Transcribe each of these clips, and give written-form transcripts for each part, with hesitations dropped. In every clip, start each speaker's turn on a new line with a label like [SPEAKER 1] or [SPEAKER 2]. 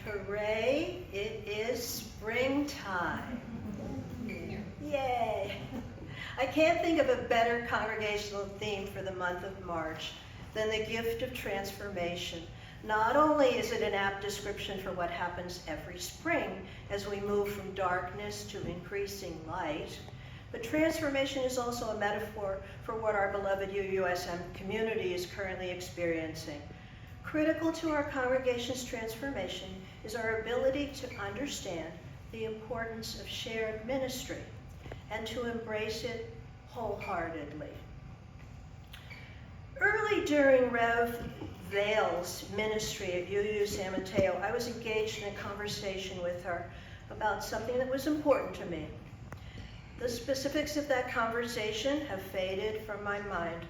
[SPEAKER 1] Hooray, it is springtime. Yay! I can't think of a better congregational theme for the month of March than the gift of transformation. Not only is it an apt description for what happens every spring as we move from darkness to increasing light, but transformation is also a metaphor for what our beloved UUSM community is currently experiencing. Critical to our congregation's transformation is our ability to understand the importance of shared ministry and to embrace it wholeheartedly. Early during Rev. Vale's ministry at UU San Mateo, I was engaged in a conversation with her about something that was important to me. The specifics of that conversation have faded from my mind,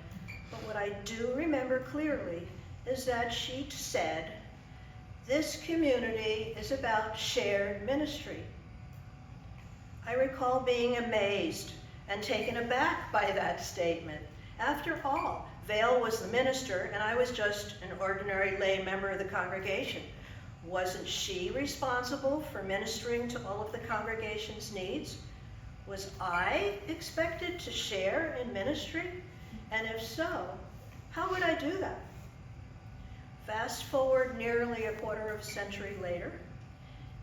[SPEAKER 1] but what I do remember clearly is that she said, "This community is about shared ministry." I recall being amazed and taken aback by that statement. After all, Vale was the minister and I was just an ordinary lay member of the congregation. Wasn't she responsible for ministering to all of the congregation's needs? Was I expected to share in ministry? And if so, how would I do that? Fast forward nearly a quarter of a century later,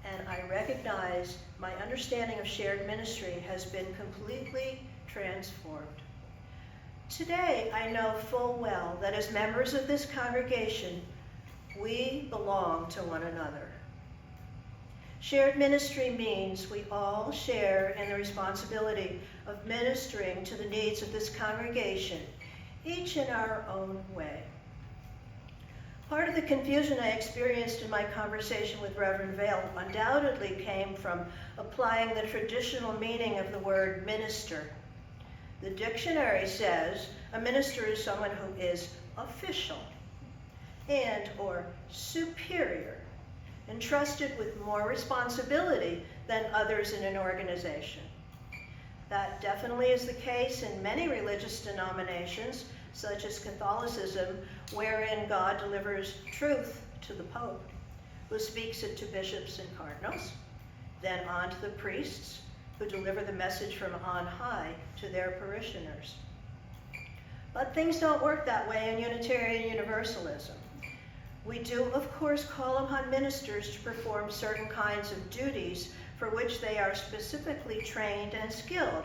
[SPEAKER 1] and I recognize my understanding of shared ministry has been completely transformed. Today, I know full well that as members of this congregation, we belong to one another. Shared ministry means we all share in the responsibility of ministering to the needs of this congregation, each in our own way. Part of the confusion I experienced in my conversation with Reverend Vale undoubtedly came from applying the traditional meaning of the word minister. The dictionary says a minister is someone who is official and or superior, entrusted with more responsibility than others in an organization. That definitely is the case in many religious denominations, such as Catholicism, wherein God delivers truth to the Pope, who speaks it to bishops and cardinals, then on to the priests, who deliver the message from on high to their parishioners. But things don't work that way in Unitarian Universalism. We do, of course, call upon ministers to perform certain kinds of duties for which they are specifically trained and skilled,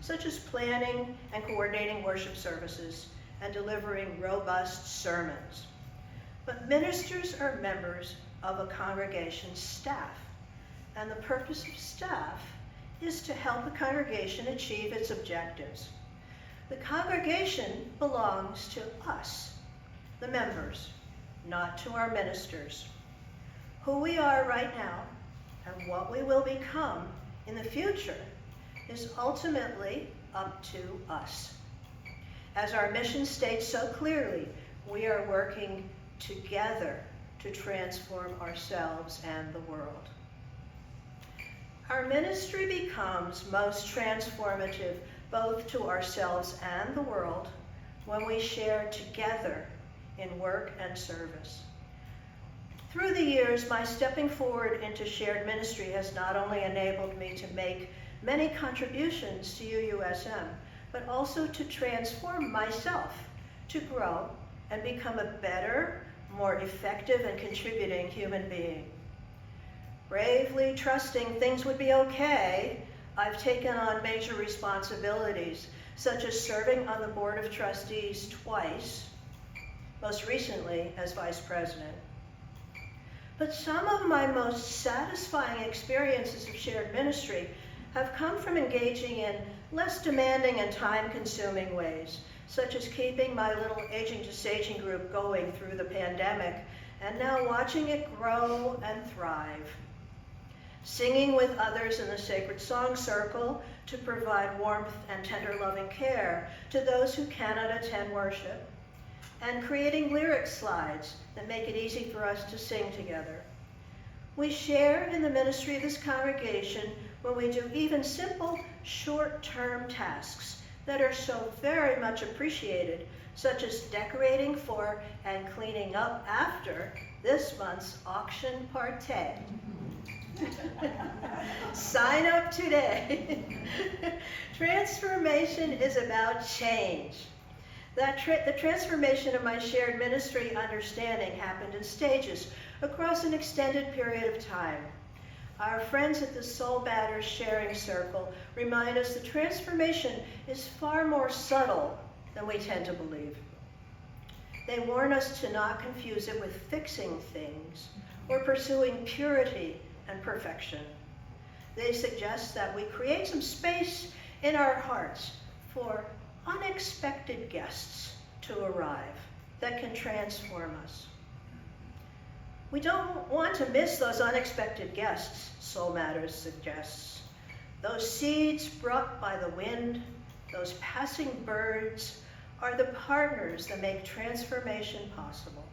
[SPEAKER 1] such as planning and coordinating worship services and delivering robust sermons. But ministers are members of a congregation's staff, and the purpose of staff is to help the congregation achieve its objectives. The congregation belongs to us, the members, not to our ministers. Who we are right now and what we will become in the future is ultimately up to us. As our mission states so clearly, we are working together to transform ourselves and the world. Our ministry becomes most transformative both to ourselves and the world when we share together in work and service. Through the years, my stepping forward into shared ministry has not only enabled me to make many contributions to UUSM, but also to transform myself, to grow and become a better, more effective and contributing human being. Bravely trusting things would be okay, I've taken on major responsibilities, such as serving on the Board of Trustees twice, most recently as Vice President. But some of my most satisfying experiences of shared ministry have come from engaging in less demanding and time-consuming ways, such as keeping my little Aging to Saging group going through the pandemic, and now watching it grow and thrive. Singing with others in the Sacred Song Circle to provide warmth and tender loving care to those who cannot attend worship, and creating lyric slides that make it easy for us to sing together. We share in the ministry of this congregation when we do even simple, short-term tasks that are so very much appreciated, such as decorating for and cleaning up after this month's auction party. Sign up today. Transformation is about change. The transformation of my shared ministry understanding happened in stages across an extended period of time. Our friends at the Soul Batters Sharing Circle remind us that transformation is far more subtle than we tend to believe. They warn us to not confuse it with fixing things or pursuing purity and perfection. They suggest that we create some space in our hearts for unexpected guests to arrive that can transform us. We don't want to miss those unexpected guests, Soul Matters suggests. Those seeds brought by the wind, those passing birds, are the partners that make transformation possible.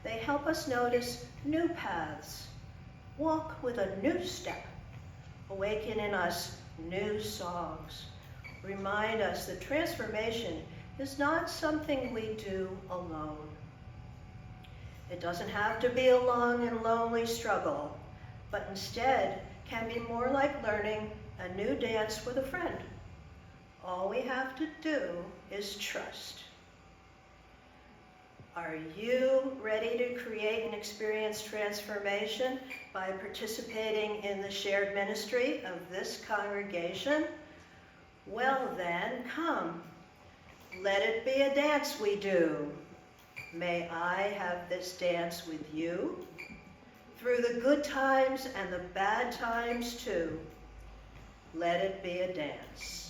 [SPEAKER 1] They help us notice new paths, walk with a new step, awaken in us new songs, remind us that transformation is not something we do alone. It doesn't have to be a long and lonely struggle, but instead can be more like learning a new dance with a friend. All we have to do is trust. Are you ready to create and experience transformation by participating in the shared ministry of this congregation? Well then, come. Let it be a dance we do. May I have this dance with you? Through the good times and the bad times too. Let it be a dance.